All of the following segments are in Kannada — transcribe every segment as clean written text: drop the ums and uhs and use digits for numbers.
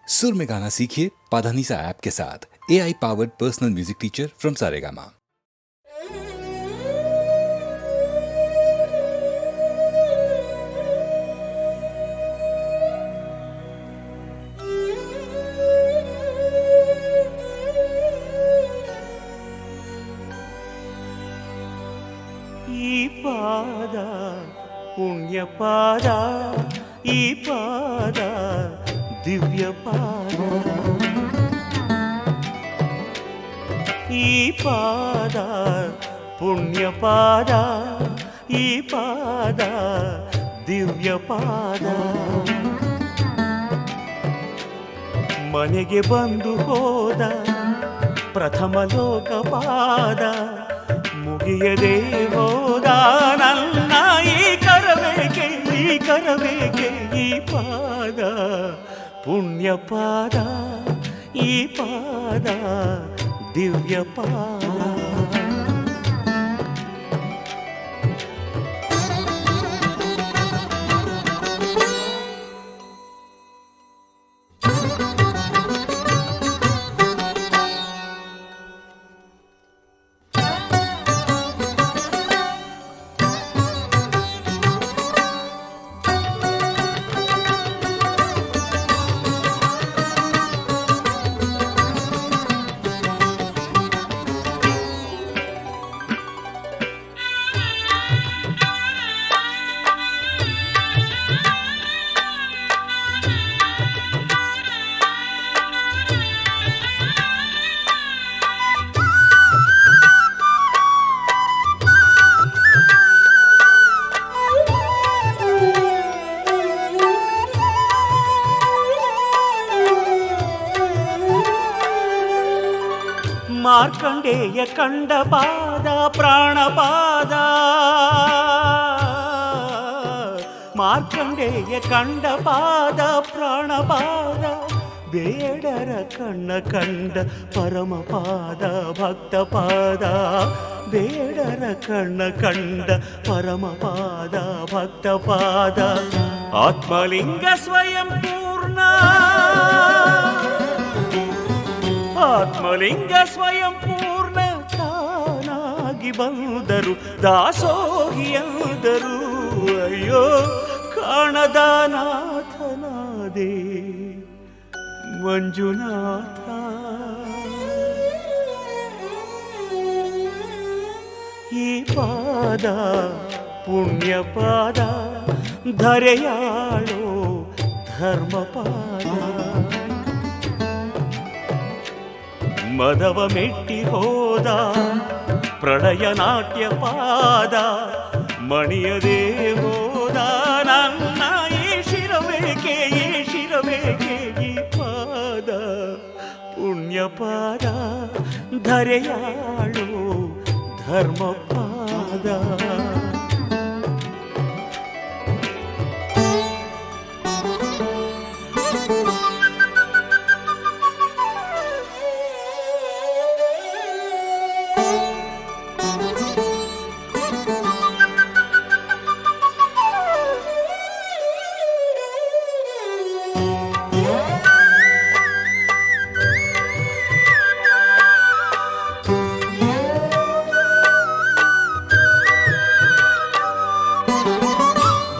सुर में गाना सीखिए पाधानीसा ऐप के साथ। AI powered personal music teacher from Saregama. ಈ ಪಾದ ಪುಣ್ಯ ಪಾದ, ಈ ಪಾದ ದಿವ್ಯ ಪಾದ, ಈ ಪಾದ ಪುಣ್ಯ ಪಾದ, ಈ ಪಾದ ದಿವ್ಯ ಪಾದ. ಮನೆಗೆ ಬಂದು ಹೋದ ಪ್ರಥಮ ಲೋಕಪಾದ, ಮುಗಿಯದೆ ಹೋದ ನನ್ನ ಈ ಕರಬೇಕೆ, ಈ ಕರಬೇಕೆ. ಈ ಪಾದ ಪುಣ್ಯ ಪಾದ, ಈ ಪಾದ ದಿವ್ಯ ಪಾದ. ಮಾರ್ಕಂಡೇಯ ಕಂಡ ಪಾದ ಪ್ರಾಣಪಾದ, ಮಾರ್ಕಂಡೇಯ ಕಂಡ ಪಾದ ಪ್ರಾಣಪಾದ, ಬೇಡರ ಕಣ್ಣ ಕಂಡ ಪರಮಪಾದ ಭಕ್ತಪಾದ, ಬೇಡರ ಕಣ್ಣ ಕಂಡ ಪರಮಪಾದ ಭಕ್ತಪಾದ. ಆತ್ಮಲಿಂಗ ಸ್ವಯಂ ಪೂರ್ಣ, ಆತ್ಮಲಿಂಗ ಸ್ವಯಂ ಪೂರ್ಣ ತಾನಾಗಿ ಬಂದರು ದಾಸೋಹಿಯಂದರು. ಅಯ್ಯೋ ಕಾಣದ ನಾಥನಾದೆ ಮಂಜುನಾಥ. ಈ ಪಾದ ಪುಣ್ಯ ಪಾದ, ಧರೆಯಾಳೋ ಧರ್ಮಪಾದ. ಮದವ ಮೆಟ್ಟಿ ಹೋದ ಪ್ರಳಯ ನಾಟ್ಯ ಪಾದ, ಮಣಿಯದೇ ಹೋದ ನನ್ನ ಈ ಶಿರಬೇಕೆ, ಈ ಶಿರಬೇಕೆ. ಈ ಪಾದ ಪುಣ್ಯ ಪಾದ, ಧರೆಯಾಳೋ ಧರ್ಮಪಾದ.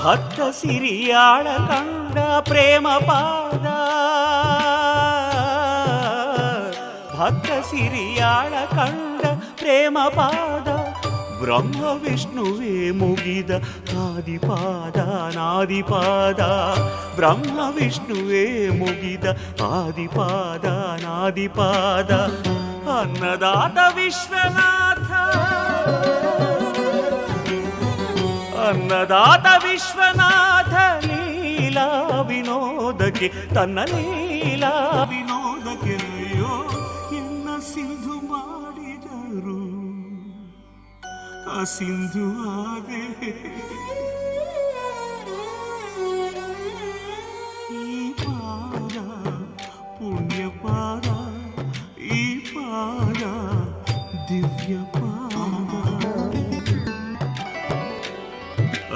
ಭಕ್ತ ಸಿರಿಯಾಳ ಕಂಡ ಪ್ರೇಮ ಪಾದ, ಭಕ್ತ ಸಿರಿಯಾಳ ಕಂಡ ಪ್ರೇಮ ಪಾದ, ಬ್ರಹ್ಮ ವಿಷ್ಣುವೇ ಮುಗಿದ ಆದಿಪಾದ ನಾದಿಪಾದ, ಬ್ರಹ್ಮ ವಿಷ್ಣುವೇ ಮುಗಿದ ಆದಿಪಾದ ನಾದಿಪಾದ. ಅನ್ನದಾತ ವಿಶ್ವನಾಥ, ಅನ್ನದಾತ ವಿಶ್ವನಾಥ ಲೀಲಾ ವಿನೋದಕ್ಕೆ, ತನ್ನ ಲೀಲಾ ವಿನೋದಕ್ಕೆ. ಅಯ್ಯೋ ಎನ್ನ ಸಿಂಧು ಮಾಡಿದರು ಆ ಸಿಂಧು ಆದೆ. ಈ ಪಾದ ಪುಣ್ಯ ಪಾದ, ಈ ಪಾದ ದಿವ್ಯ ಪಾದ.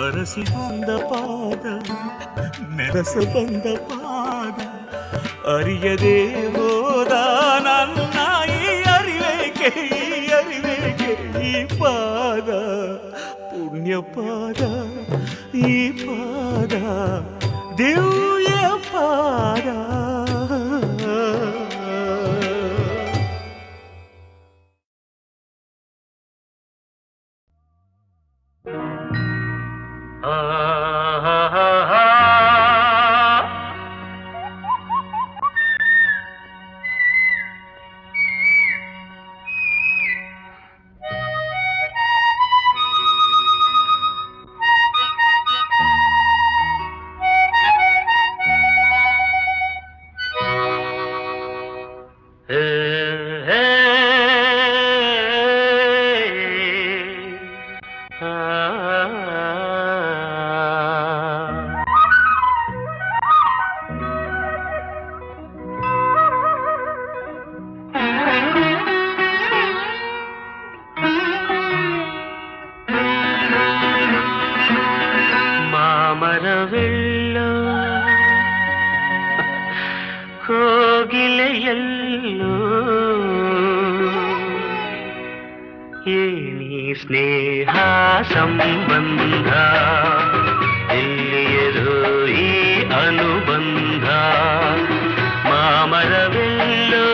ಅರಸಿ ಬಂದ ಪಾದ, ಮೆರಸ ಬಂದ ಪಾದ, ಅರಿಯದೆ ಹೋದ ನನ್ನ ಈ ಅರಿವೇಕೆ ಈ ಪಾದ ಪುಣ್ಯ ಪಾದ ಈ ಪಾದ ದಿವ್ಯ ಪಾದ. ಮಾಮರವೆಲ್ಲೋ ಕೋಗಿಲೆಯಲ್ಲೋ ಏನಿ ಸ್ನೇಹ ಸಂಬಂಧ ಎಲ್ಲಿಯರೋ ಈ ಅನುಬಂಧ. ಮಾಮರವೆಲ್ಲೋ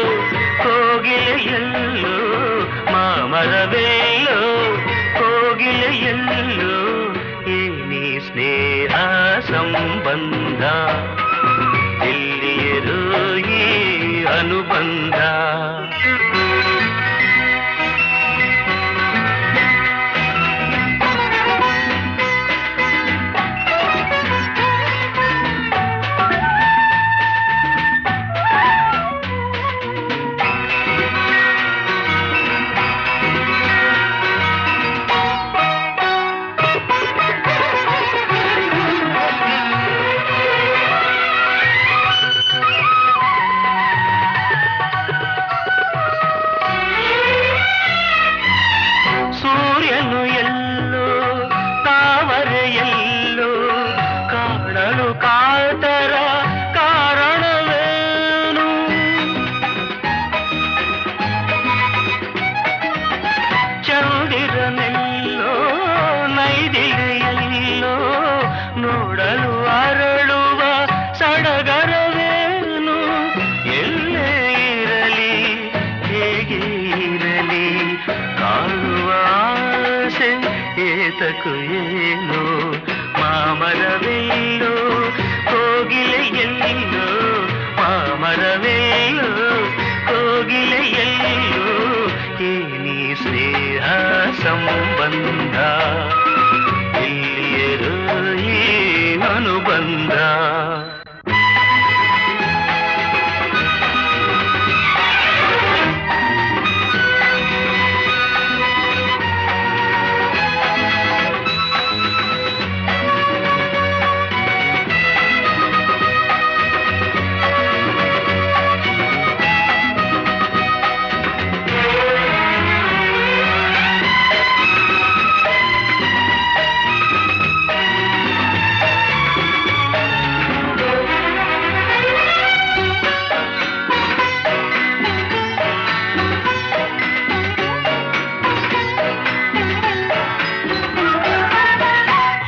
ಕೋಗಿಲೆಯಲ್ಲೋ ಮಾಮರವೆಲ್ಲೋ ಕೋಗಿಲೆಯಲ್ಲೋ ಏನಿ ಸ್ನೇಹ ಸಂಬಂಧ ಎಲ್ಲಿಯರೋ ಈ ಅನುಬಂಧ. ಸೂರ್ಯನು ಎಲ್ಲೋ ತಾವರೆಯಲ್ಲೋ ಕಾಣಲು ಕಾತರ ಕಾರಣವೇನು? ಚಂದಿರನೆಲ್ಲೋ ನೈದಿಲೆಯಲ್ಲೋ ನೋಡಲು ಅರಳುವ ಸಡಗರವೇನು? ಎಲ್ಲೇ ಇರಲಿ ಹೇಗೆ ಇರಲಿ ಕಾಣುವ ಆಸೆ ಏತಕು ಏನು? ಮಾಮರವೆಲ್ಲೋ ಕೋಗಿಲೆಯಲ್ಲೋ ಮಾಮರವೆಲ್ಲೋ ಕೋಗಿಲೆಯಲ್ಲೋ ಏನಿ ಸ್ನೇಹ ಸಂಬಂಧ ಎಲ್ಲಿಯರೋ ಈ ಅನುಬಂಧ.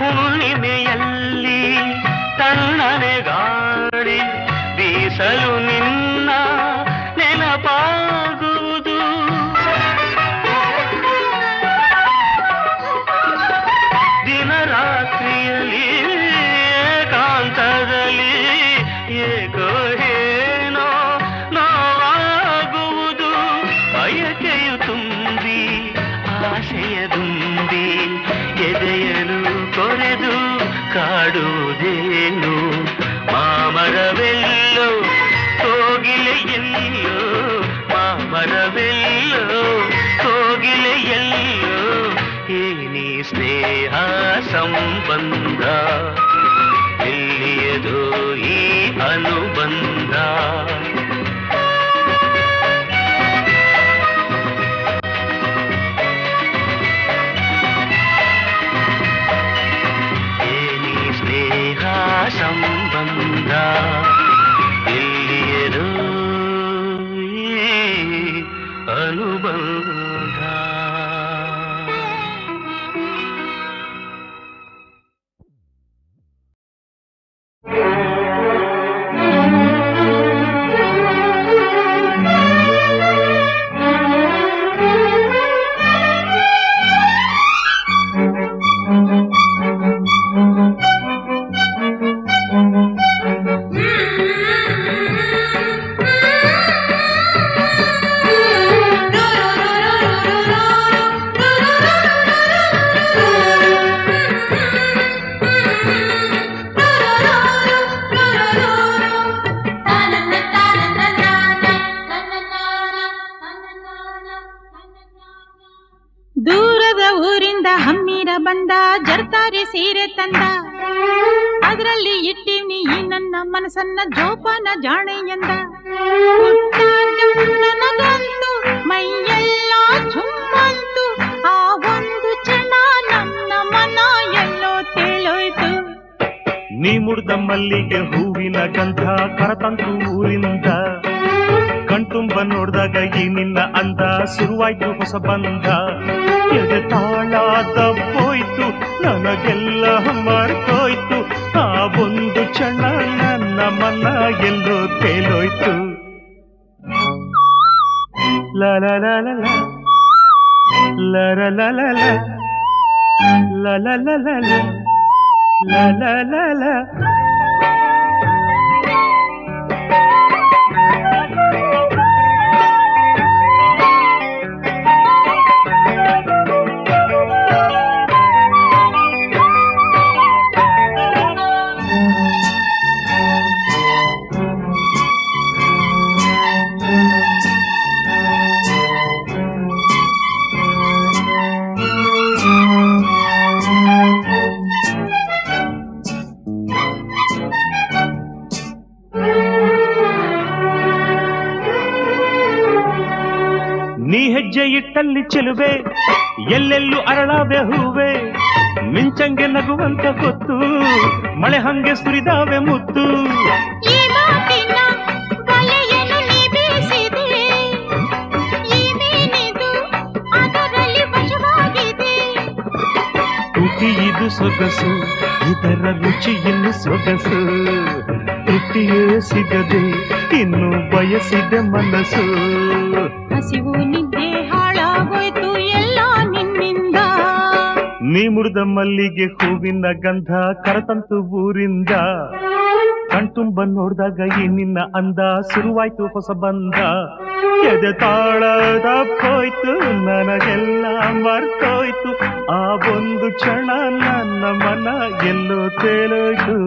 ಹುಣ್ಣಿಮೆಯಲ್ಲಿ ತಣ್ಣನೆ ಗಾಳಿ ಬೀಸಲು ನಿನ್ನ ನೆನಪಾಗುವುದು. ದಿನರಾತ್ರಿಯಲ್ಲಿ ಏಕಾಂತದಲ್ಲಿ ಏಕೋ ಏನೋ ನೋವಾಗುವುದು. ಬಯಕೆಯು ತುಂಬಿ ಆಸೆಯ ದುಂಬಿ ಎದೆಯಲು ಕೊರೆದು ಕಾಡುವುದೇನು? ಮಾಮರವೆಲ್ಲೋ ಕೋಗಿಲೆಯಲ್ಲೋ ಮಾಮರವೆಲ್ಲೋ ಕೋಗಿಲೆಯಲ್ಲೋ ಏನಿ ಸ್ನೇಹ ಸಂಬಂಧ ಎಲ್ಲಿಯದೋ ಈ ಅನುಬಂಧ. ಸಂಬಂಧ ಎಲ್ಲಿಯದ ಹಮ್ಮಿರ ಬಂದ ಜರ್ತಾರಿ ಸೀರೆ ತಂದ ಅದರಲ್ಲಿ ಇಟ್ಟಿವ್ನಿ ಈ ನನ್ನ ಮನಸ್ಸನ್ನ ಜೋಪಾನ ಜಾಣೆ ಎಂದ ನನಗಂತೂ ಮೈಯೆಲ್ಲ ಝುಮ್ಮಂತು ಆ ಒಂದು ಕ್ಷಣ ನನ್ನ ಮನ ಎಲ್ಲೋ ತೇಲೋಯ್ತು. ನೀ ಮುಡ್ದ ಮಲ್ಲಿಗೆ ಹೂವಿನ ಗಂಧ ಕರತಂತು ಊರಿಂದ ಕಣ್ತುಂಬ ನೋಡ್ದಾಗ ಈ ನಿನ್ನ ಅಂದ ಶುರುವಾಯ್ತು ಹೊಸ ಬಂಧ ಎದೆ ತಾಳ ತಪ್ಪೋಯ್ತು ನನಗೆಲ್ಲ ಮರ್ತೋಯ್ತು ಆ ಒಂದು ಕ್ಷಣ ನನ್ನ ಮನ ಎಲ್ಲೋ ತೇಲೋಯ್ತು. ಲಲ ಲಲ ಲಲ ಲಲ ಲಲ ಲಲ ಲಲ. ನೀ ಹೆಜ್ಜೆ ಇಟ್ಟಲ್ಲಿ ಚೆಲುವೆ ಎಲ್ಲೆಲ್ಲೂ ಅರಳಾವೆ ಹೂವೆ ಮಿಂಚಂಗೆ ನಗುವಂತ ಗೊತ್ತು ಮಳೆ ಹಂಗೆ ಸುರಿದಾವೆ ಮುತ್ತು. ತುಟಿ ಇದು ಸೊಗಸು ಇದರ ರುಚಿ ಇನ್ನು ಸೊಗಸು ತೃಪ್ತಿಯೇ ಸಿಗದೆ ಇನ್ನು ಬಯಸಿದೆ ಮನಸ್ಸು. ಹಸಿವು ನಿದ್ದೆ ಹಾಳಾಗೋಯ್ತು ಎಲ್ಲ ನಿನ್ನಿಂದ. ನೀ ಮುಡ್ದ ಮಲ್ಲಿಗೆ ಹೂವಿನ ಗಂಧ ಕರತಂತು ಊರಿಂದ ಕಣ್ತುಂಬ ನೋಡ್ದಾಗ ಈ ನಿನ್ನ ಅಂದ ಶುರುವಾಯ್ತು ಹೊಸ ಬಂಧ ಎದೆ ತಾಳ ತಪ್ಪೋಯ್ತು ನನಗೆಲ್ಲ ಮರ್ತೋಯ್ತು ಆ ಒಂದು ಕ್ಷಣ ನನ್ನ ಮನ ಎಲ್ಲೋ ತೇಲೋಯ್ತು.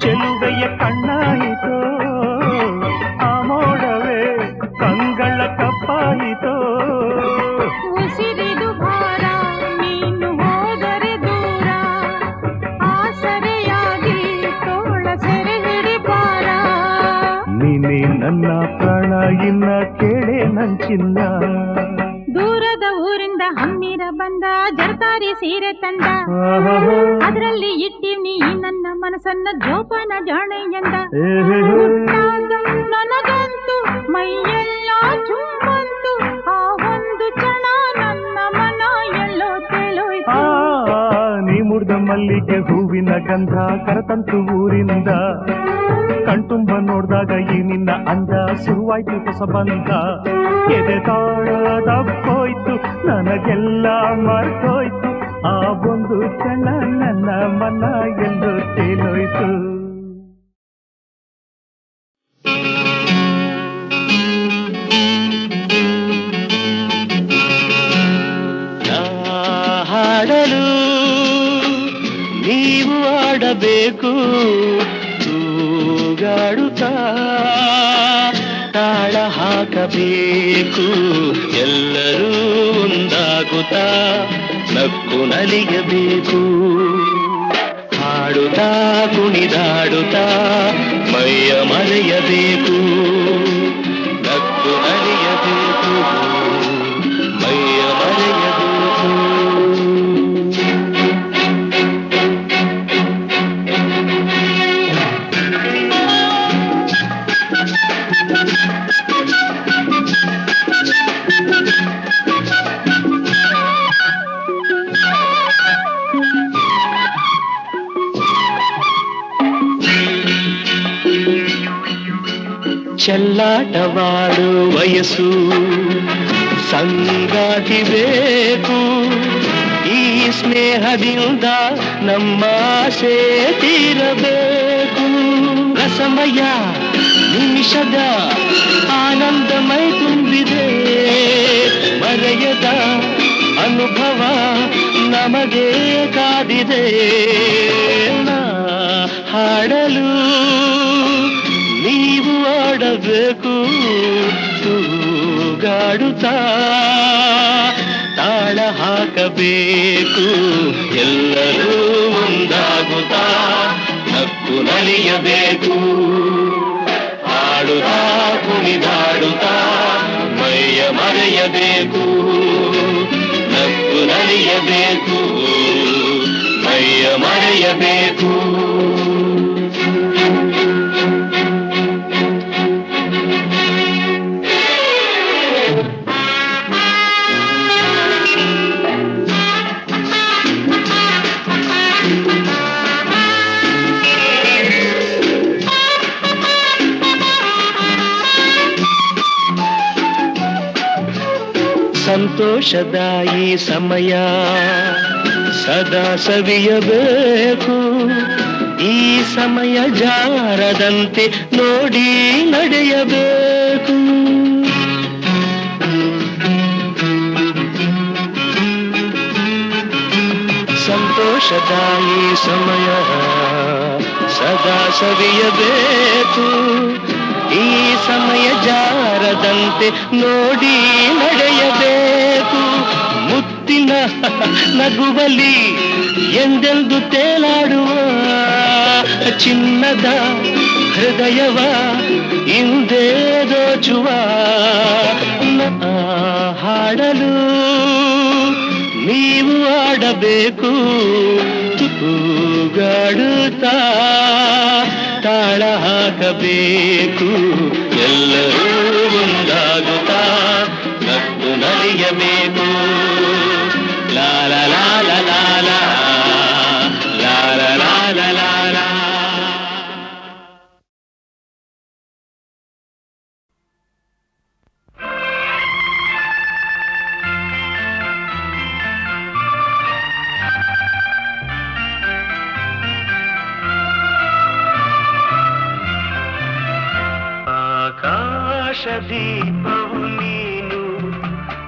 ಚೆಲುವೆಯ ಕಣ್ಣಾಯಿತೋ ಆ ಮೋಡವೇ ಕಂಗಳ ಕಪ್ಪಾಯಿತೋ. ಉಸಿರಿದು ಭಾರ ನೀನು ಹೋದರೆ ದೂರ ಆಸರೆಯಾಗಿ ತೋಳ ಸೆರೆ ಹಿಡಿಬಾರ. ನೀನೇ ನನ್ನ ಪ್ರಾಣ ಇನ್ನ ಕೇಳೆ ನಂಚಿನ್ನ. ದೂರದ ಊರಿಂದ ಹಮ್ಮಿರ ಬಂದ ಜರ್ತಾರಿ ಸೀರೆ ತಂದ ಅದರಲ್ಲಿ ಇಟ್ಟಿವ್ನಿ ನನ್ನ ಮನಸ್ಸನ್ನ ಜೋಪಾನ ಜಾಣೆ ಎಂದ ನನಗಂತೂ ಮೈಯೆಲ್ಲ ಝುಮ್ಮಂತು ಆ ಒಂದು ಕ್ಷಣ ನನ್ನ ಮನ ಎಲ್ಲೋ ತೇಲೋಯ್ತು. ನೀ ಮುಡ್ದ ಮಲ್ಲಿಗೆ ಹೂವಿನ ಗಂಧ ಕರತಂತು ಊರಿಂದ ಕಣ್ತುಂಬ ನೋಡ್ದಾಗ ಈ ನಿನ್ನ ಅಂದ ಶುರುವಾಯ್ತು ಹೊಸ ಬಂಧ ಎದೆ ತಾಳ ತಪ್ಪೋಯ್ತು ನನಗೆಲ್ಲ ಮರ್ತೋಯ್ತು ಆ ಒಂದು ಕ್ಷಣ ನನ್ನ ಮನ ಎಂದು ತೇಲೋಯ್ತು. ಹಾಡಲು ನೀವು ಆಡಬೇಕು ತೂಗಾಡುತ್ತಾ ತಾಳ ಹಾಕಬೇಕು ಎಲ್ಲರೂ ಒಂದಾಗುತ್ತಾ ನಕ್ಕು ನಲಿಯಬೇಕು ಹಾಡುತ್ತಾ ಕುಣಿದಾಡುತ್ತಾ ಮೈಯ ಮರೆಯಬೇಕು ನಕ್ಕು ನಲಿಯಬೇಕು ಮೈಯ ಮರೆಯಬೇಕು. ಚೆಲ್ಲಾಟವಾಡು ವಯಸ್ಸು ಸಂಗಾತಿ ಬೇಕು ಈ ಸ್ನೇಹದಿಂದ ನಮ್ಮ ಆಸೆ ತೀರಬೇಕು ರಸಮಯ ನಿಮಿಷದ ಆನಂದಮೈ ತುಂಬಿದೆ ಮರೆಯದ ಅನುಭವ ನಮಗೆ ಕಾದಿದೆ ನಾ ಹಾಡಲು ನೀವು ಆಡಬೇಕು ತೂಗಾಡುತ್ತಾ ತಾಳ ಹಾಕಬೇಕು ಎಲ್ಲರೂ ಒಂದಾಗುತ್ತಾ ನಕ್ಕು ನಲಿಯಬೇಕು ಹಾಡುತ್ತಾ ಕುಣಿದಾಡುತ್ತಾ ಮೈಯ ಮರೆಯಬೇಕು ನಕ್ಕು ನಲಿಯಬೇಕು ಮೈಯ ಮರೆಯಬೇಕು ಸಂತೋಷದ ಈ ಸಮಯ ಸದಾ ಸವಿಯಬೇಕು ಈ ಸಮಯ ಜಾರದಂತೆ ನೋಡಿ ನಡೆಯಬೇಕು ಸಂತೋಷದ ಈ ಸಮಯ ಸದಾ ಸವಿಯಬೇಕು ಈ ಸಮಯ ಜಾರದಂತೆ ನೋಡಿ ನಡೆಯಬೇಕು ಮುತ್ತಿನ ನಗುವಲಿ ಎಂದೆಂದು ತೇಲಾಡುವ ಚಿನ್ನದ ಹೃದಯವ ಹಿಂದೆ ದೋಚುವ ಹಾಡಲು ನೀವು ಆಡಬೇಕು ತೂಗಾಡುತ್ತಾ ತಾಳ ಹಾಕಬೇಕು ಎಲ್ಲರೂ ಒಂದಾಗುತ್ತಾ ನಕ್ಕು ನಲಿಯಬೇಕು ಲಾಲ ಲಾಲ ಲಾಲ ಲಾಲ ಲಾಲ ಲಾಲ. ಆಕಾಶ ದೀಪವು ನೀನು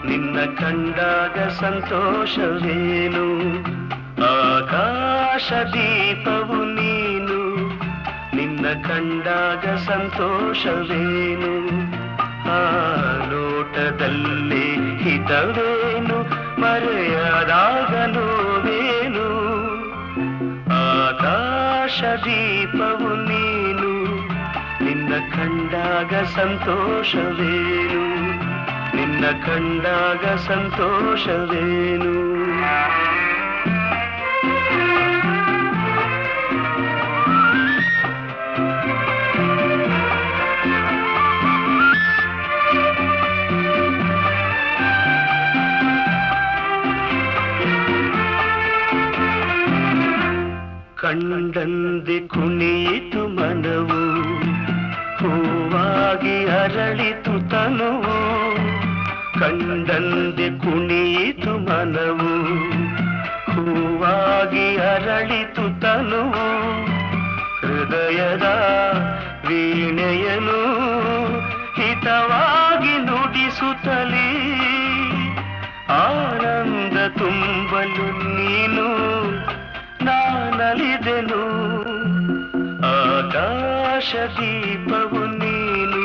ನಿನ್ನ ಕಂಡಾಗ ಸಂತೋಷವೇನು ಆಕಾಶ ದೀಪವು ನೀನು ನಿನ್ನ ಕಂಡಾಗ ಸಂತೋಷವೇನು ಆ ನೋಟದಲ್ಲಿ ಹಿತವೇನು ಮರೆಯದಾಗ ನೋವೇನು ಆಕಾಶ ದೀಪವು ನೀನು ನಿನ್ನ ಕಂಡಾಗ ಸಂತೋಷವೇನು ನಿನ್ನ ಕಂಡಾಗ ಸಂತೋಷವೇನು ಕಂಡಂದೆ ಕುಣಿಯಿತು ಮನವು ಹೂವಾಗಿ ಅರಳಿತು ತನುವು ಕಂಡಂದೆ ಕುಣಿಯಿತು ಮನವು ಹೂವಾಗಿ ಅರಳಿತು ತನುವು ಹೃದಯದ ವೀಣೆಯನು ಹಿತವಾಗಿ ನುಡಿಸುತ್ತಲೇ ಆನಂದ ತುಂಬಲು ನೀನು ನಾನಲಿದೆನು ಆಕಾಶ ದೀಪವು ನೀನು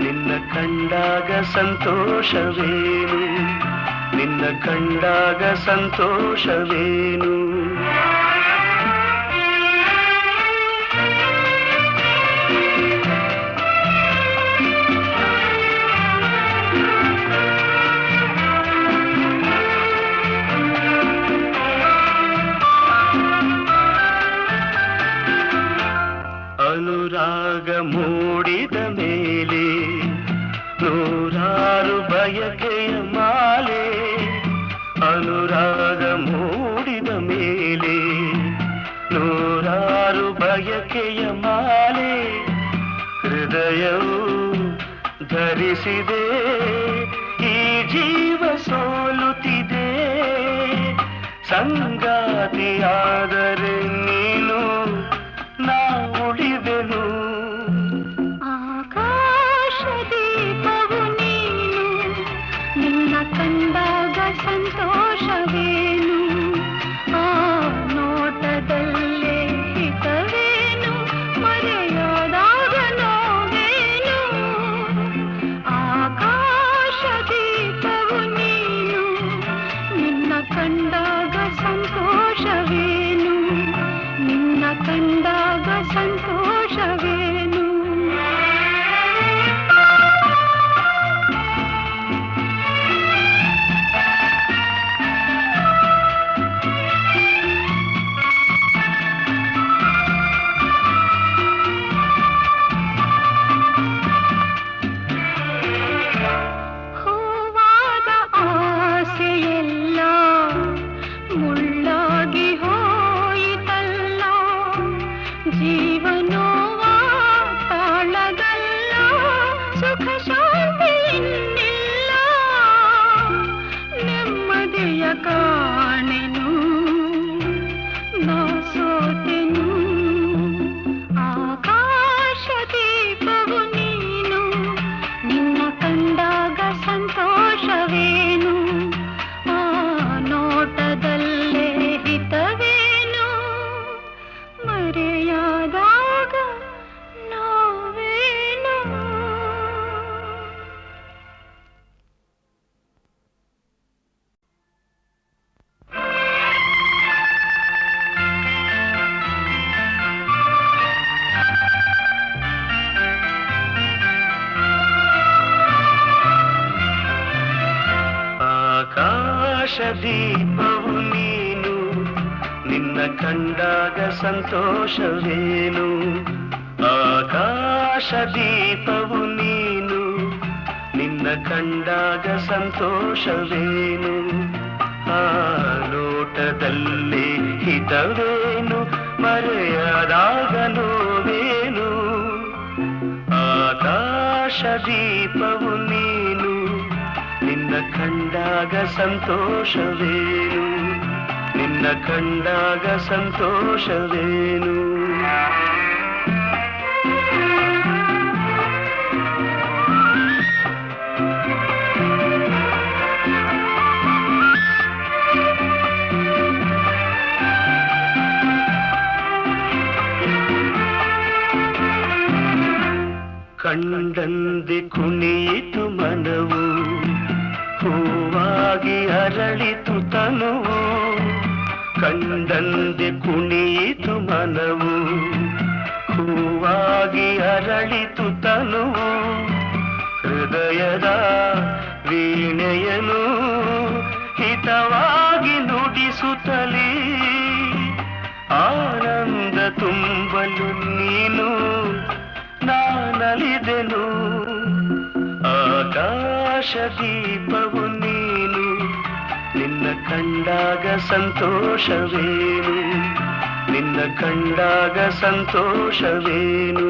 ನಿನ್ನ ಕಂಡಾಗ ಸಂತೋಷವೇನು ನಿನ್ನ ಕಂಡಾಗ ಸಂತೋಷವೇನು ಅನುರಾಗ ಮೂಡಿದ ಮೇಲೆ ನೂರಾರು ಬಯಕೆಯ ಮಾಲೆ ಅನುರಾಗ ಮೂಡಿದ ಮೇಲೆ ಸಂಗಾತಿಯಾದರೆ ನೀನು ನಾ ಉಳಿವೆನು. ಆಕಾಶ ದೀಪವು ನೀನು, ನಿನ್ನ ಕಂಡಾಗ ಸಂತೋಷವೇನು, ಆ ನೋಟದಲ್ಲೇ ಹಿತವೇನು, ಮರೆಯಾದಾಗ ನೋವೇನು. ಆಕಾಶ ದೀಪವು ನೀನು, ನಿನ್ನ ಕಂಡಾಗ ಸಂತೋಷವೇನು, ನಿನ್ನ ಕಂಡಾಗ ಸಂತೋಷವೇನು. ಹೂವಾದ ಆಸೆಯೆಲ್ಲ ಮುಳ್ಳಾಗಿ ಹೋಯಿತಲ್ಲ, ಜೀವನೋವ ತಾಳಗಲ್ಲ, ಸುಖ ಶಾಂತಿ ಇನ್ನಿಲ್ಲ, ನೆಮ್ಮದಿಯ ಕಾಣೆನು ನಾ ಸೋತೆನು. ಆಕಾಶ ದೀಪವು ನೀನು, ನಿನ್ನ ಕಂಡಾಗ ಸಂತೋಷವೇನು, ಆ ನೋಟದಲ್ಲೇ ಹಿತವೇನು, ಮರೆಯಾದಾಗ ನೋವೇನು. ಆಕಾಶ ದೀಪವು ನೀನು, ನಿನ್ನ ಕಂಡಾಗ ಸಂತೋಷವೇನು. ಆಕಾಶ ದೀಪವು ನೀನು, ನಿನ್ನ ಕಂಡಾಗ ಸಂತೋಷವೇನು, ಆ ನೋಟದಲ್ಲಿ ಹಿತವೇನು, ಮರೆಯಾದಾಗ ನೋವೇನು. ಆಕಾಶ ದೀಪವು ನೀನು, ನಿನ್ನ ಕಂಡಾಗ ಸಂತೋಷವೇನು, ನಿನ್ನ ಕಂಡಾಗ ಸಂತೋಷವೇನು. ಕಂಡಂದೆ ಕುಣಿಯಿತು ಮನವು, ಹೂವಾಗಿ ಅರಳಿತು ತನುವು. ಕಂಡಂದೆ ಕುಣಿಯಿತು ಮನವು, ಹೂವಾಗಿ ಅರಳಿತು ತನುವು. ಹೃದಯದ ವೀಣೆಯನು ಹಿತವಾಗಿ ನುಡಿಸುತ್ತಲೇ, ಆನಂದ ತುಂಬಲು ನೀನು ನಾನಲಿದೆನು. ಆಕಾಶ ದೀಪವು ನೀನು, ನಿನ್ನ ಕಂಡಾಗ ಸಂತೋಷವೇನು, ನಿನ್ನ ಕಂಡಾಗ ಸಂತೋಷವೇನು.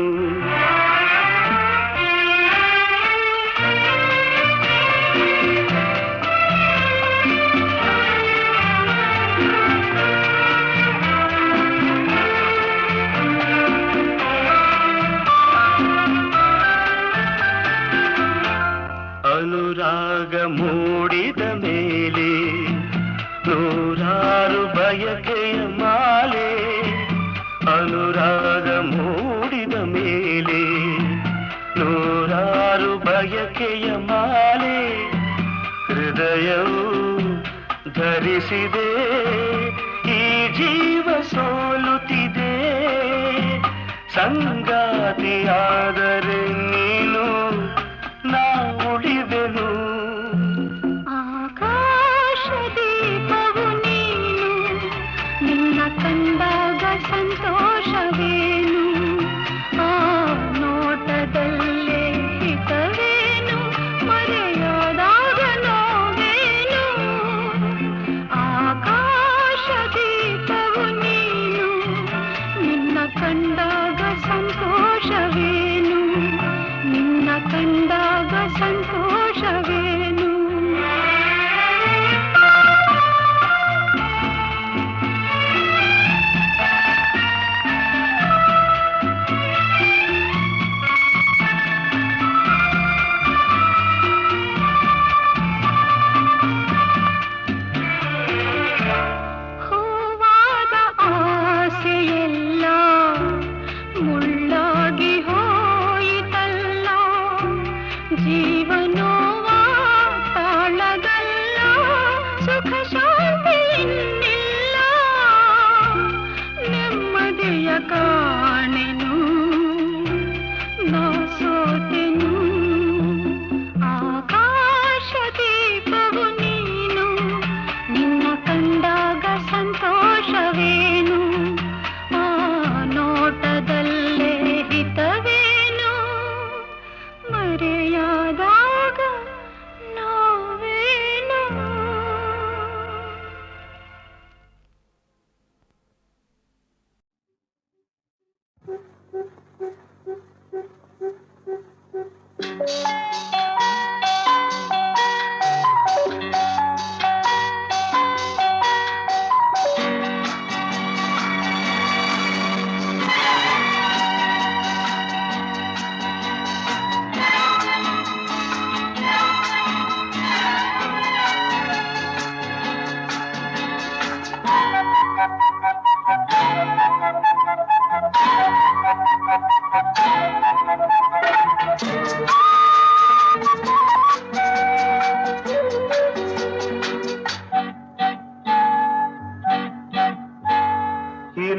ಅನುರಾಗ ಮೂಡಿದ ಮೇಲೆ ನೂರಾರು ಬಯಕೆಯ ಮಾಲೆ. ಅನುರಾಗ ಮೂಡಿದ ಮೇಲೆ ನೂರಾರು ಬಯಕೆಯ ಮಾಲೆ. ಹೃದಯವು ಧರಿಸಿದೆ, ಈ ಜೀವ ಸೋಲುತ್ತಿದೆ. ಸಂಗಾತಿಯಾದರೆ ನೀನು ನಾ ಉಳಿವೆನು. ಆಕಾಶ ದೀಪವು ನೀನು, ನಿನ್ನ ಕಂಡಾಗ ಸಂತೋಷವೇನು, ಆ ನೋಟದಲ್ಲೇ ಹಿತವೇನು, ಮರೆಯಾದಾಗ ನೋವೇನು. ಆಕಾಶ ದೀಪವು ನೀನು, ನಿನ್ನ ಕಂಡಾಗ ಸಂತೋಷವೇನು,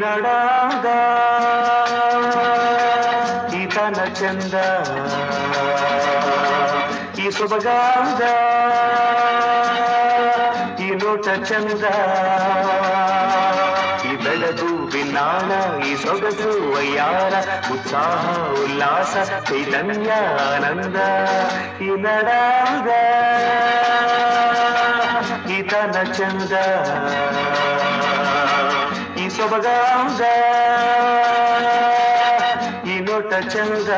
ನಡಾದ ಈತನ ಚಂದ ಈ ಸೊಬಗಾದ ಈ ನೋಟ ಚಂದ ಈ ಬೆಳಗು ಬಿನ್ನಾಣ ಈ ಸೊಗಸು ವಯ್ಯಾರ ಉತ್ಸಾಹ ಉಲ್ಲಾಸ ಚೈತನ್ಯ ಆನಂದ ಈ ನಡಾದ ಈತನ ಚಂದ ಈ ಸೊಬಗಾದ ಈ ನೋಟ ಚಂದ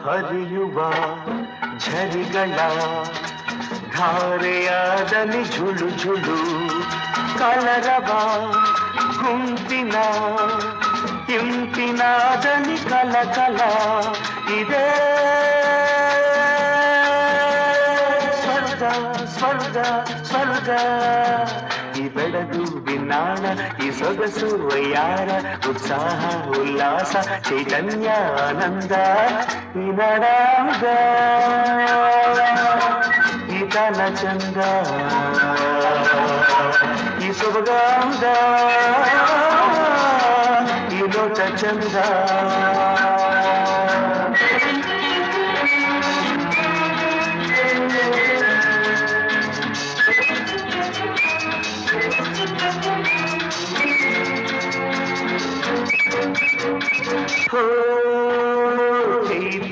ಹರಿಯುವ ಝರಿಗಳ ಧಾರೆಯಾದಲ್ಲಿ ಝುಳು ಝುಳು ಕಲರವ ಗುಂಪಿನ ಇಂಪಿನಾದಲ್ಲಿ ಕಲಕಲ ಇದೆ ಸ್ವರ್ಗ ಸ್ವರ್ಗ ಸ್ವರ್ಗ ಈ ಬೆಳಗು ಬಿನ್ನಾಣ ಈ ಸೊಗಸು ವಯ್ಯಾರ ಉತ್ಸಾಹ ಉಲ್ಲಾಸ ಚೈತನ್ಯ ಆನಂದ ಈ ನಡಾದ ಈತನ ಚಂದ ಈ ಸೊಬಗಾದ ಈ ನೋಟ ಚಂದ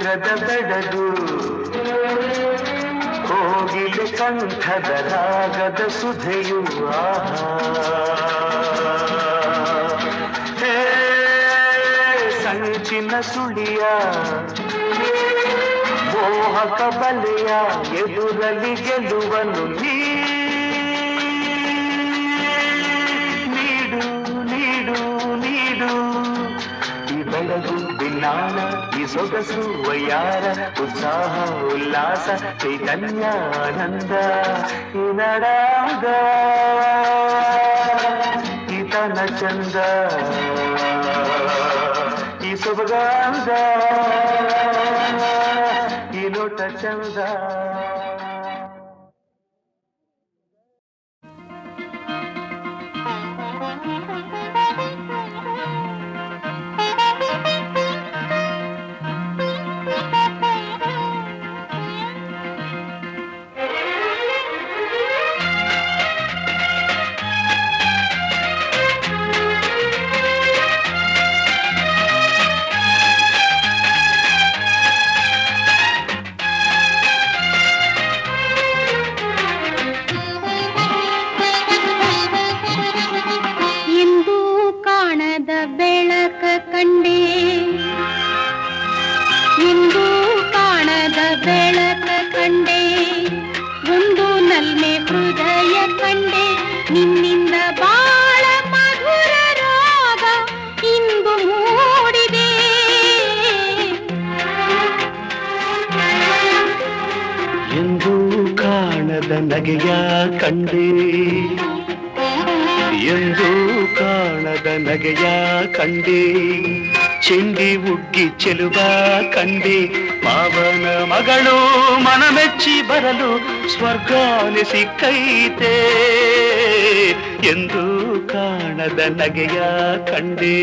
ಚೈತ್ರದ ಬೆಡಗು ಹೋಗಿಲೆ ಕಂಠದ ರಾಗದ ಸುಧೆಯು ಹೇ ಸಂಚಿನ ಸುಳಿಯ ಮೋಹಕ ಬಲೆಯ ಎದುರಲ್ಲಿ ಗೆಲುವನು ನೀಡು ನೀಡು ನೀಡು ಈ ಬೆಳಗು ಬಿನ್ನಾಣ ಈ ಸೊಗಸು ವಯ್ಯಾರ ಉತ್ಸಾಹ ಉಲ್ಲಾಸ ಚೈತನ್ಯ ಆನಂದ ಈ ನಡಾದ ಈತನ ಚಂದ ಈ ಸೊಬಗಾದ ಈ ನೋಟ ಚಂದ ನಗೆಯ ಕಂಡೆ ಎಂದು ಕಾಣದ ನಗೆಯ ಕಂಡೆ ಚೆಂಡಿ ಉಗ್ಗಿ ಚೆಲುವ ಕಂಡೆ ಮಾವನ ಮಗಳು ಮನಮೆಚ್ಚಿ ಬರಲು ಸ್ವರ್ಗಾನೆ ಸಿಕ್ಕೈತೆ ಎಂದು ಕಾಣದ ನಗೆಯ ಕಂಡೆ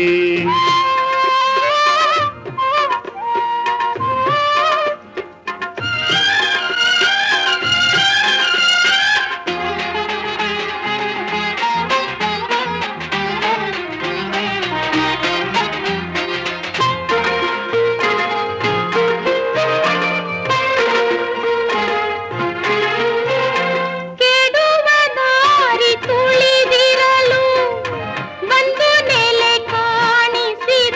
ಒಂದು ನೆಲೆ ಕಾಣಿಸಿದ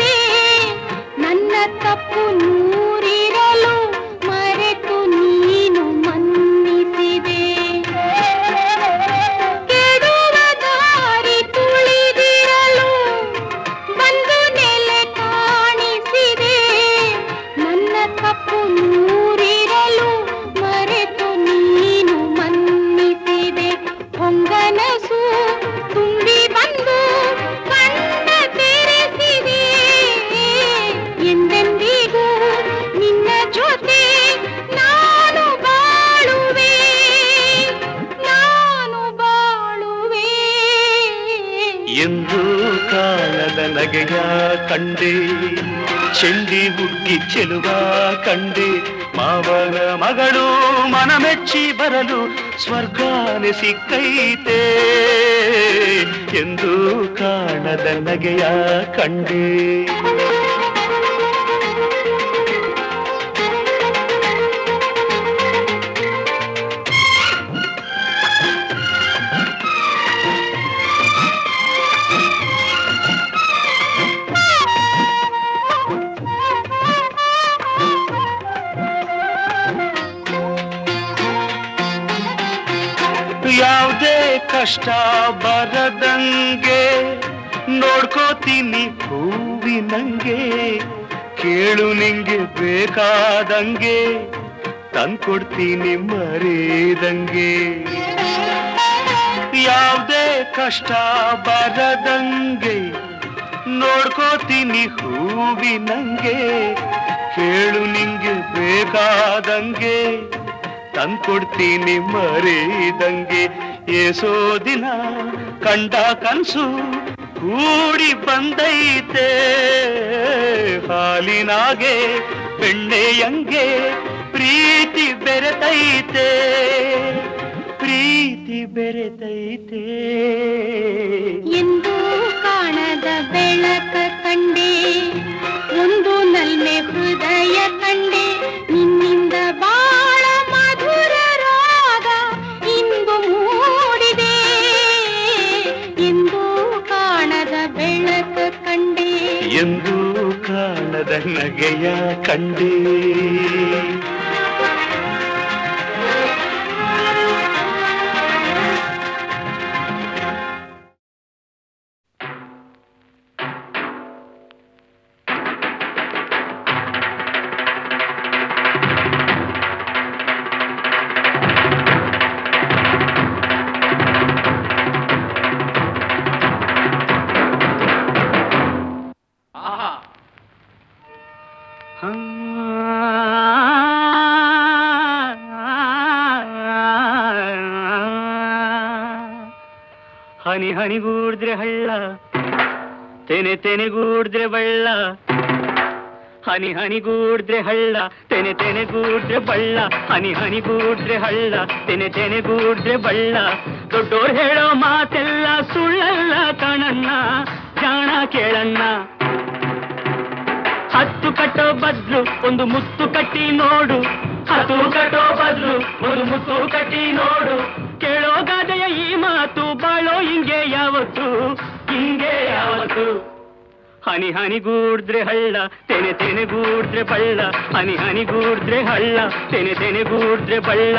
ಮನಸ್ಸು ತುಂಬಿ ಬಂದು ಕಣ್ಣ ತೆರೆಸಿದೆ ಎಂದೆಂದಿಗೂ ನಿನ್ನ ಜೊತೆ ನಾನು ಬಾಳುವೆ ಎಂದು ಕಾಣದ ನಗೆಯ ಕಂಡೆ ಚೆಂಡಿ ಹುಡುಗಿ ಚೆಲುವ ಕಂಡೆ ಮಾವನ ಮಗಳು ಮನಮೆಚ್ಚಿ ಬರಲು ಸ್ವರ್ಗಾನೆ ಸಿಕ್ಕೈತೆ ಎಂದು ಕಾಣದ ನಗೆಯ ಕಂಡೆ ಯಾವುದೇ ಕಷ್ಟ ಬರದಂಗೆ ನೋಡ್ಕೋತೀನಿ ಹೂವಿನಂಗೆ ಕೇಳು ನಿಂಗೆ ಬೇಕಾದಂಗೆ ತಂದ್ಕೊಡ್ತೀನಿ ಮರೆದಂಗೆ ಯಾವುದೇ ಕಷ್ಟ ಬರದಂಗೆ ನೋಡ್ಕೋತೀನಿ ಹೂವಿನಂಗೆ ಕೇಳು ನಿಂಗೆ ಬೇಕಾದಂಗೆ ತಂದ್ಕೊಡ್ತೀನಿ ಮರೆದಂಗೆ ಏಸೋ ದಿನ ಕಂಡ ಕನಸು ಕೂಡಿ ಬಂದೈತೆ ಹಾಲಿನಾಗೆ ಬೆಣ್ಣೆಯಂಗೆ ಪ್ರೀತಿ ಬೆರೆತೈತೆ ಪ್ರೀತಿ ಬೆರೆತೈತೆ ಎಂದು ಕಾಣದ ಬೆಳಕ ಕಂಡೆ ಒಂದು ನಲ್ಮೆ ಹೃದಯ ಕಂಡೆ ನಿನ್ನಿಂದ ಬಾಳ ಮಧುರ ರಾಗ ಇಂದು ಮೂಡಿದೆ ಎಂದು ಕಾಣದ ಬೆಳಕ ಕಂಡೆ ಎಂದು ಕಾಣದ ನಗೆಯ ಕಂಡೆ ಹನಿ ಹನಿಗೂಡಿದ್ರೆ ಹಳ್ಳ ತೆನೆ ತೆನೆಗೂಡಿದ್ರೆ ಬಳ್ಳ ಹನಿ ಹನಿಗೂಡಿದ್ರೆ ಹಳ್ಳ ತೆನೆ ತೆನೆಗೂಡಿದ್ರೆ ಬಳ್ಳ ಹನಿ ಹನಿಗೂಡಿದ್ರೆ ಹಳ್ಳ ತೆನೆ ತೆನೆಗೂಡಿದ್ರೆ ಬಳ್ಳ ದೊಡ್ಡೋರು ಹೇಳೋ ಮಾತೆಲ್ಲ ಸುಳ್ಳಲ್ಲ ಕಣಣ್ಣ ಜಾಣ ಕೇಳಣ್ಣ ಹತ್ತು ಕಟ್ಟೋ ಬದ್ಲು ಒಂದು ಮುತ್ತು ಕಟ್ಟಿ ನೋಡು ಹತ್ತು ಕಟ್ಟೋ ಬದ್ಲು ಒಂದು ಮುತ್ತು ಕಟ್ಟಿ ನೋಡು ಕೇಳೋ ಗಾದೆಯ ಈ ಮಾತು ಬಾಳೋ ಹಿಂಗೆ ಯಾವತ್ತು ಹನಿ ಹನಿಗೂಡಿದ್ರೆ ಹಳ್ಳ ತೆನೆ ತೆನೆಗೂಡಿದ್ರೆ ಬಳ್ಳ ಹನಿ ಹನಿಗೂಡಿದ್ರೆ ಹಳ್ಳ ತೆನೆ ತೆನೆಗೂಡಿದ್ರೆ ಬಳ್ಳ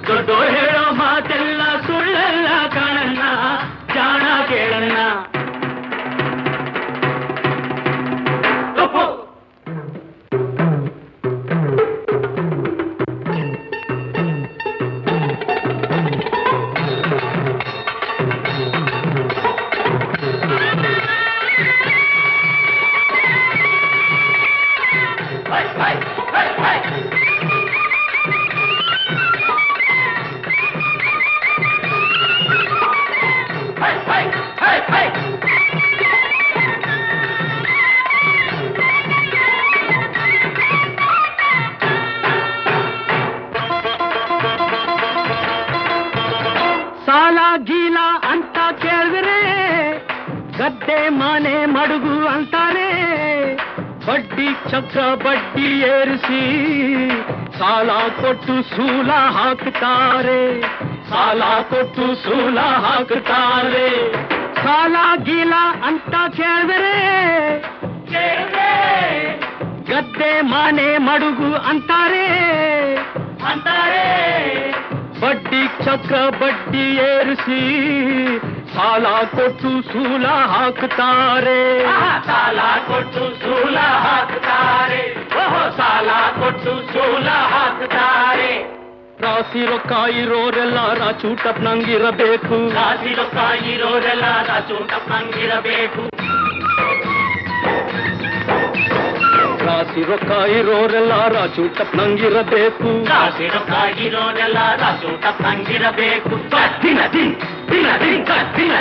ದೊಡ್ಡೋರು ಹೇಳೋ ಮಾತೆಲ್ಲ ಸುಳ್ಳಲ್ಲ ಕಾಣಣ್ಣ ಜಾಣ ಕೇಳಣ್ಣ ಸಾಲ ಗೀಲ ಅಂತ ಕೇಳಿದ್ರೆ ಗದ್ದೆ ಮನೆ ಮಡುಗು ಅಂತಾರೆ ಬಡ್ಡಿ ಚಕ್ರ ಬಡ್ಡಿ ಏರಿಸಿ ಸಾಲ ಕೊಟ್ಟು ಸೂಲ ಹಾಕ್ತಾರೆ ಸಾಲ ಕೊಟ್ಟು ಸೂಲ ಹಾಕ್ತಾರೆ ಸಾಲ ಗೀಲ ಅಂತ ಕೇಳಿದ್ರೆ ಗದ್ದೆ ಮನೆ ಮಡುಗು ಅಂತಾರೆ ಬಡ್ಡಿ ಚಕ್ರ ಬಡ್ಡಿ ಏರಿಸಿ ಸಾಲ ಕೊಟ್ಟು ಸೂಲ ಹಾಕ್ತಾರೆ ಸಾಲ ಕೊಟ್ಟು ಸೂಲ ಹಾಕ್ತಾರೆ ಸಾಲ ಕೊಟ್ಟು ಸೂಲ ಹಾಕ್ತಾರೆ ರಾಸಿ ರೊಕ್ಕ ಇರೋರೆಲ್ಲ ರಾಚೂಟಪ್ನಂಗಿರಬೇಕು. ರಾಸಿ ರೊಕ್ಕ ಇರೋರೆಲ್ಲ ರಾಚೂಟಪ್ನಂಗಿರಬೇಕು. ರಾಸಿ ರೊಕ್ಕ ಇರೋರೆಲ್ಲ ರಾಚೂಟಪ್ನಂಗಿರಬೇಕು. ರಾಸಿ ರೊಕ್ಕ ಇರೋರೆಲ್ಲ ರಾಚೂಟಪ್ನಂಗಿರಬೇಕು. ದಿನ ದಿನ ದಿನ ದಿನ ದಿನ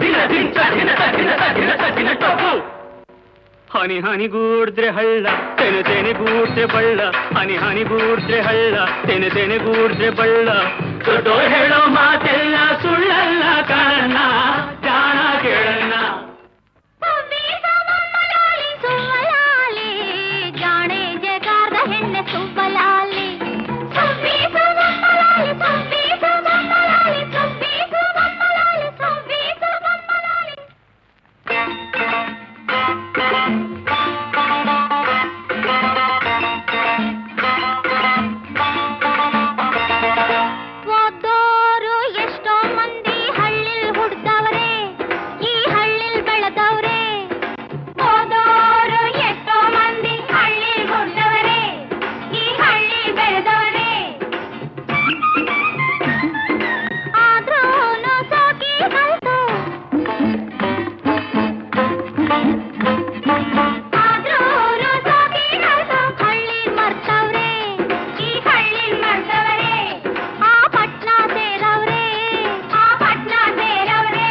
ದಿನ ದಿನ ದಿನ ದಿನ ದಿನ ದಿನ ಟೊಪ್ಪು. ಹನಿ ಹನಿಗೂಡ್ದ್ರೆ ಹಳ್ಳ, ತೆನೆ ತೆನೆಗೂಡ್ರೆ ಬಳ್ಳ. ಹನಿ ಹನಿಗೂಡ್ರೆ ಹಳ್ಳ, ತೆನೆ ತೆನೆಗೂಡ್ರೆ ಬಳ್ಳ. ದೊಡ್ಡೋರು ಹೇಳೋ ಮಾತೆಲ್ಲ ಸುಳ್ಳಲ್ಲ ಕಾರಣ ಜಾಣ ಕೇಳಣ್ಣ. ಜಾಣೆ ಜಗಾರ್ದ ಹೆಣ್ಣೆ ಸುಬ್ಬಲಾಲಿ. ಓದೋರು ಎಷ್ಟೋ ಮಂದಿ ಹಳ್ಳಿಲ್ ಹುಡ್ದವ್ರೆ, ಈ ಹಳ್ಳಿಲ್ ಬೆಳೆದವ್ರೆ. ಓದೋರು ಎಷ್ಟೋ ಮಂದಿ ಹಳ್ಳಿಲ್ ಹುಡ್ದವ್ರೆ, ಈ ಹಳ್ಳಿಲ್ ಬೆಳೆದವ್ರೆ. ಆದ್ರೂನು ಸೋಕಿ ಕಲ್ತು, ಆದ್ರೂನು ಸೋಕಿ ಕಲ್ತು ಹಳ್ಳಿಲ್ ಮರ್ತವ್ರೆ, ಈ ಹಳ್ಳಿಲ್ ಮರ್ತವ್ರೆ. ಆ ಪಟ್ನ ಸೇರವ್ರೆ, ಆ ಪಟ್ನ ಸೇರವ್ರೆ.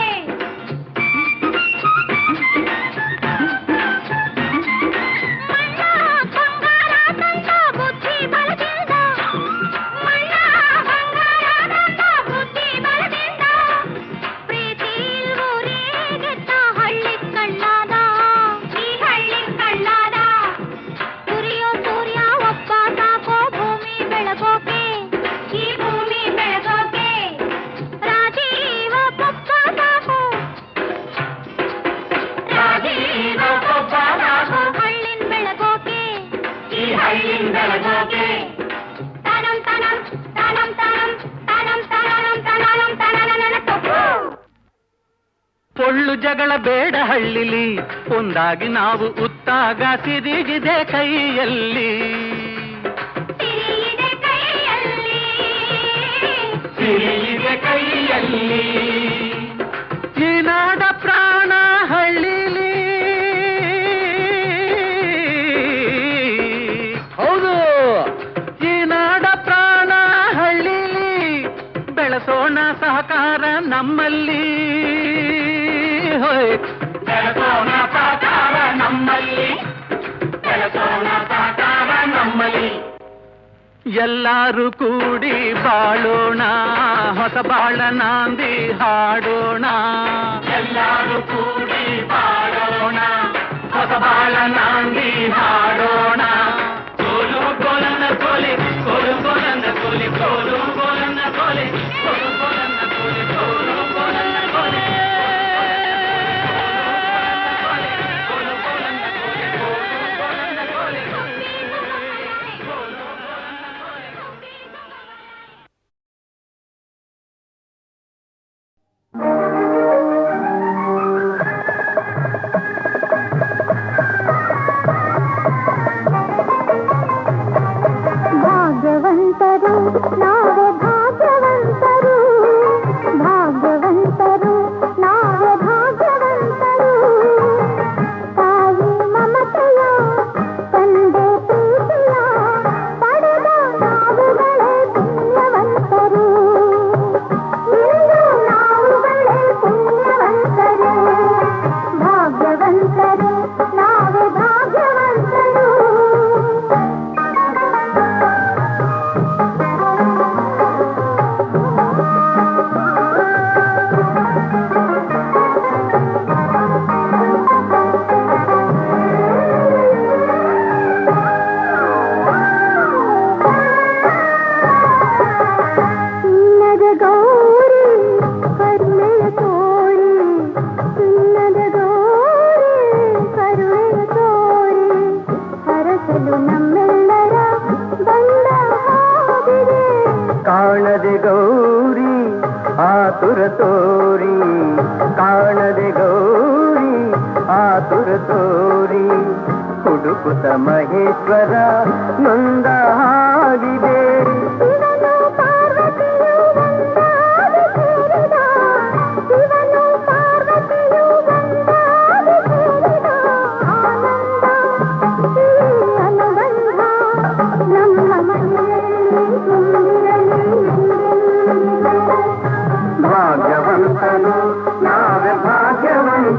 ಮಣ್ಣ ಬಂಗಾರ ತಂದ ಬುದ್ಧಿ ಬಲದಿಂದ, ಮಣ್ಣ ಬಂಗಾರ ತಂದ ಬುದ್ಧಿ ಬಲದಿಂದ. ಪ್ರೀತಿ ಊರಿಗೆತ್ತ ಹಳ್ಳಿ ಕಳ್ಳಾದ, ಈ ಹಳ್ಳಿ ಕಳ್ಳಾದ. ದುರಿಯೋ ಸೂರ್ಯ ಒಬ್ಬ ಸಾಕೋ ಭೂಮಿ ಬೆಳಗೋಕೆ, ಈ ಭೂಮಿ ಬೆಳಗೋಕೆ. ರಾಜೀವ ಪಪ್ಪ ಸಾಕು, ರಾಜೀವ ಪಪ್ಪ ಸಾಕು ಹಳ್ಳಿನ್ ಬೆಳಗೋಕೆ, ಈ ಹಳ್ಳಿನ್ ಬೆಳಗೋಕೆ. ತನಂ ತನಂ ತನಂ ತನಂ ತನಂ ತನಂ ತನಂ ತನನನ ತಪ್ಪು. ಪೊಳ್ಳು ಜಗಳ ಬೇಡ ಹಳ್ಳಿಲಿ, ಒಂದಾಗಿ ನಾವು ಉತ್ತಾಗ ಸಿರಿಗಿದೆ ಕೈಯಲ್ಲಿ. ಸಿರಿಯಿದೆ ಕೈಯಲ್ಲಿ, ಸಿರಿಯಿದೆ ಕೈಯಲ್ಲಿ. ಈ ನಾಡ ಪ್ರಾಣ ಹಳ್ಳಿಲಿ. ಹೌದು, ಈ ನಾಡ ಪ್ರಾಣ ಹಳ್ಳಿಲಿ. ಬೆಳೆಸೋಣ ಸಹಕಾರ ನಮ್ಮಲ್ಲಿ. ಹೋಯ್ ಬೆಳೆಸೋಣ ಸಹಕಾರ ನಮ್ಮಲ್ಲಿ, ಬೆಳೆಸೋಣ ಸಹಕಾರ ನಮ್ಮಲ್ಲಿ. ಎಲ್ಲರೂ ಕೂಡಿ ಬಾಳೋಣ, ಹೊಸ ಬಾಳ ನಾಂದಿ ಹಾಡೋಣ. ಎಲ್ಲರೂ ಕೂಡಿ ಬಾಳೋಣ, ಹೊಸ ಬಾಳ ನಾಂದಿ ಹಾಡೋಣ. ಕೋಲು ಕೋಲನ್ನ ಕೋಲೆ, ಕೋಲು ಕೋಲನ್ನ ಕೋಲೆ, ಕೋಲು ಕೋಲನ್ನ ಕೋಲೆ, ಕೋಲು ಕೋಲನ್ನ ಕೋಲೆ, ಕೋಲು ಕೋಲನ್ನ ಕೋಲೆ. ಭಾಗ್ಯವಂತರು ನಾವೇ ಭಾಗ್ಯವಂತರು, ಭಾಗ್ಯವಂತರು ನಾವೇ ಭಾಗ್ಯವಂತರು. ತಾಯಿ ಮಮತೆಯ ತಂದೆ ಪ್ರೀತಿಯ ಪಡೆದ ನಾವುಗಳೇ ಪುಣ್ಯವಂತರು. ಇಂದು ನಾವುಗಳೇ ಪುಣ್ಯವಂತರು, ಭಾಗ್ಯವಂತರು ನಾವೇ ಭಾಗ್ಯವಂತರು. ಚಿನ್ನದ ಗೌರಿ ಕರುಣೆಯ ತೋರಿ, ಚಿನ್ನದ ಗೌರಿ ಕರುಣೆಯ ತೋರಿ. ಹರಸಲು ನಮ್ಮೆಲ್ಲರ ಬಂದ ಹಾದಿದೆ. ಕಾಣದೆ ಗೌರಿ ಆತುರ ತೋರಿ, ಕಾಣದೆ ಗೌರಿ ಆತುರ ತೋರಿ. ಹುಡುಕುತ್ತ ಮಹೇಶ್ವರ ನೊಂದ ಹಾಗಿದೆ. ಶಿವನು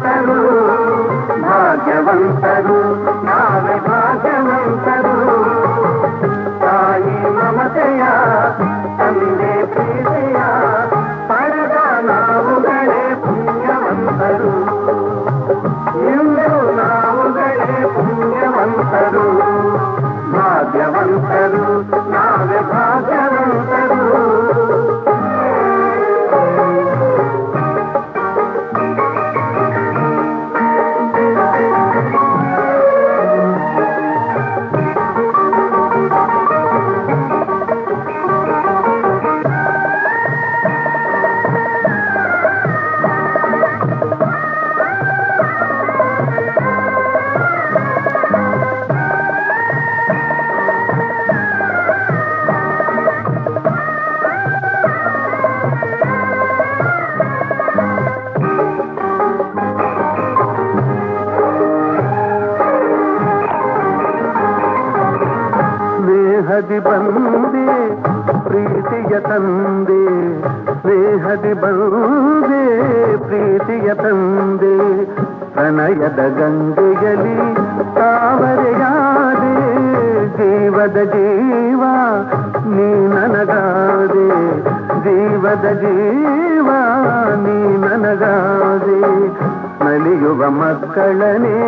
ಭಾಗ್ಯವಂತರು ಭಾಗ್ಯವಂತರು ನಾವೇ ಭಾಗ್ಯವಂತರು ತಾಯಿ ಮಮತೆಯ ತಂದೆ ಪ್ರೀತಿಯ ಪಡೆದ ನಾವುಗಳೇ ಪುಣ್ಯವಂತರು ಇಂದು ನಾವುಗಳೇ ಪುಣ್ಯವಂತರು ಭಾಗ್ಯವಂತರು ನಾವೇ ಭಾಗ್ಯವಂತರು ಸ್ನೇಹದಿ ಬಂದೆ ಪ್ರೀತಿಯ ತಂದೆ ಸ್ನೇಹದಿ ಬಂದೆ ಪ್ರೀತಿಯ ತಂದೆ ಪ್ರಣಯದ ಗಂಗೆಯಲ್ಲಿ ತಾವರೆಯಾದೆ ಜೀವದ ಜೀವ ನೀ ನನಗಾದೆ ಜೀವದ ಜೀವ ನೀ ನನಗಾದೆ ನಲಿಯುವ ಮಕ್ಕಳನೆ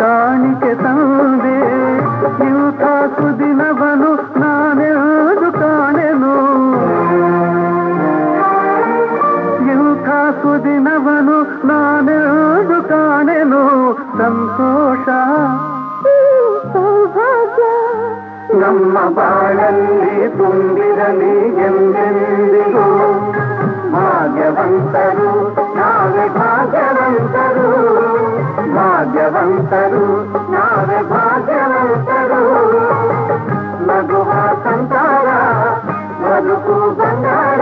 ಕಾಣಿಕೆ ತಂದೆ ಇಂಥ ಸುದಿನವನು ನಾನೆಂದು ಕಾಣೆನು ಇಂಥ ಸುದಿನವನು ನಾನೆಂದು ಕಾಣೆನು ಸಂತೋಷ ಸೌಭಾಗ್ಯ ನಮ್ಮ ಬಾಳಲ್ಲಿ ತುಂಬಿರಲಿ ಎಂದೆಂದಿಗೂ ಭಾಗ್ಯವಂತರು ನಾವೇ ಭಾಗ್ಯವಂತರು ಭಾಗ್ಯವಂತರು ನಾವೇ ಭಾಗ್ಯವಂತರು ನಗುವ ಸಂಸಾರ ಬದುಕು ಬಂಗಾರ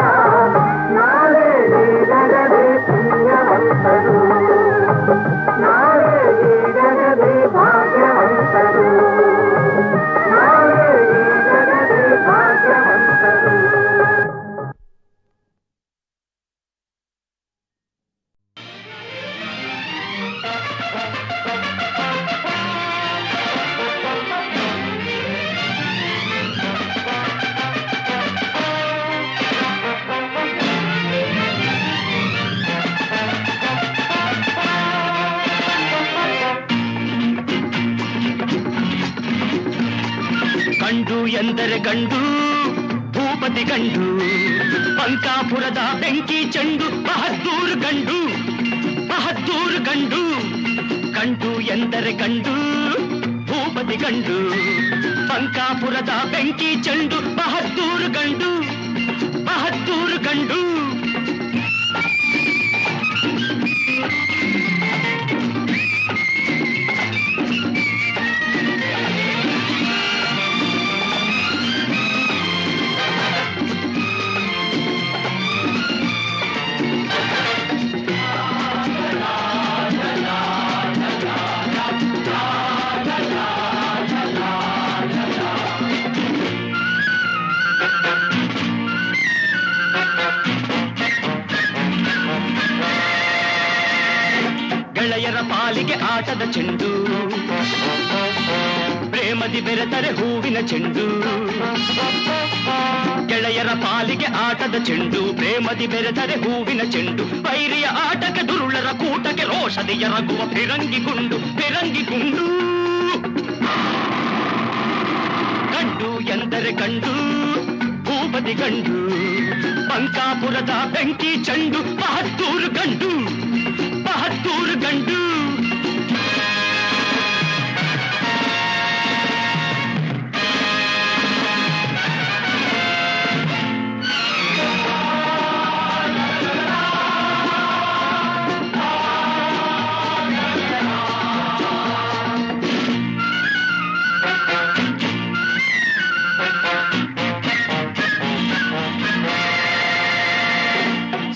ನಾಳೆ ಈಗಲೇ ಪುಣ್ಯವಂತರು ನಾಳೆ ಈಗಲೇ ಭಾಗ್ಯವಂತರು ನಾಳೆ ಈಗಲೇ ಭಾಗ್ಯವಂತರು ಗಂಡು ಎಂದರೆ ಗಂಡು ಭೂಪತಿ ಗಂಡು ಬಂಕಾಪುರದ ಬೆಂಕಿ ಚೆಂಡು ಬಹದ್ದೂರು ಗಂಡು ಬಹದ್ದೂರು ಗಂಡು ಗಂಡು ಎಂದರೆ ಗಂಡು ಭೂಪತಿ ಗಂಡು ಬಂಕಾಪುರದ ಬೆಂಕಿ ಚೆಂಡು ಬಹದ್ದೂರು ಗಂಡು ಬಹದ್ದೂರು ಗಂಡು ಗೆಳೆಯರ ಪಾಲಿಗೆ ಆಟದ ಚೆಂಡು ಪ್ರೇಮದಿ ಬೆರೆತರೆ ಹೂವಿನ ಚೆಂಡು ಗೆಳೆಯರ ಪಾಲಿಗೆ ಆಟದ ಚೆಂಡು ಪ್ರೇಮದಿ ಬೆರೆತರೆ ಹೂವಿನ ಚೆಂಡು ವೈರಿಯ ಆಟಕ್ಕೆ ದುರುಳರ ಕೂಟಕ್ಕೆ ರೋಷದಿ ಎರಗುವ ಫಿರಂಗಿ ಗುಂಡು ಫಿರಂಗಿ ಗುಂಡು ಗಂಡು ಎಂದರೆ ಗಂಡು ಭೂಪತಿ ಗಂಡು ಬಂಕಾಪುರದ ಬೆಂಕಿ ಚೆಂಡು ಬಹದ್ದೂರು ಗಂಡು ಬಹದ್ದೂರು ಗಂಡು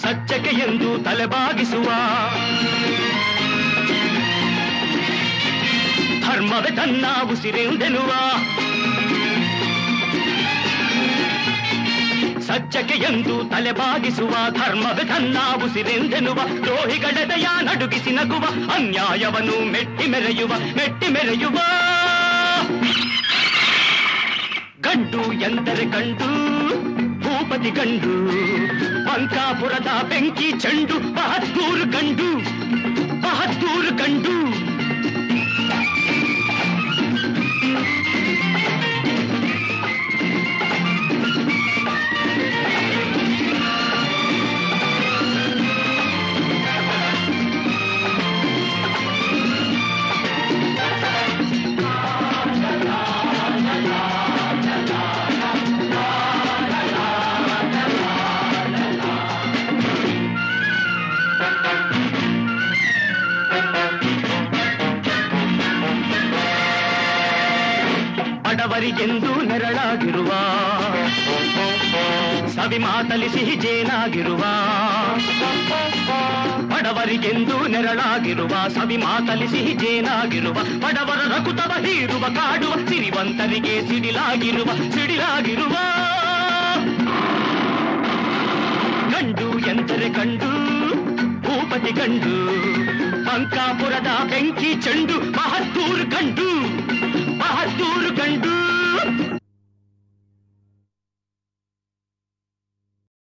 ಸತ್ಯಕ್ಕೆ ಎಂದು ತಲೆಬಾಗಿಸುವ ಧರ್ಮವೇ ತನ್ನ ಉಸಿರೆಂದೆನುವ ಸತ್ಯಕ್ಕೆ ಎಂದು ತಲೆಬಾಗಿಸುವ ಧರ್ಮವೇ ತನ್ನ ಉಸಿರೆಂದೆನ್ನುವ ದ್ರೋಹಿಗಳೆದೆಯ ನಡುಗಿಸಿ ನಗುವ ಅನ್ಯಾಯವನ್ನು ಮೆಟ್ಟಿ ಮೆರೆಯುವ ಗಂಡು ಎಂದರೆ ಗಂಡು ಭೂಪತಿ ಗಂಡು ಬಂಕಾಪುರದ ಬೆಂಕಿ ಚೆಂಡು ಬಹದ್ದೂರು ಗಂಡು ಬಡವರಿಗೆಂದು ನೆರಳಾಗಿರುವ ಸವಿ ಮಾತಲಿ ಸಿಹಿ ಜೇನಾಗಿರುವ ಬಡವರಿಗೆಂದು ನೆರಳಾಗಿರುವ ಸವಿ ಮಾತಲಿ ಸಿಹಿ ಜೇನಾಗಿರುವ ಬಡವರ ರಕುತವ ಹೀರುವ ಕಾಡುವ ಸಿರಿವಂತರಿಗೆ ಸಿಡಿಲಾಗಿರುವ ಗಂಡು ಎಂದರೆ ಗಂಡು ಭೂಪತಿ ಗಂಡು ಬಂಕಾಪುರದ ಬೆಂಕಿ ಚೆಂಡು ಬಹದ್ದೂರು ಗಂಡು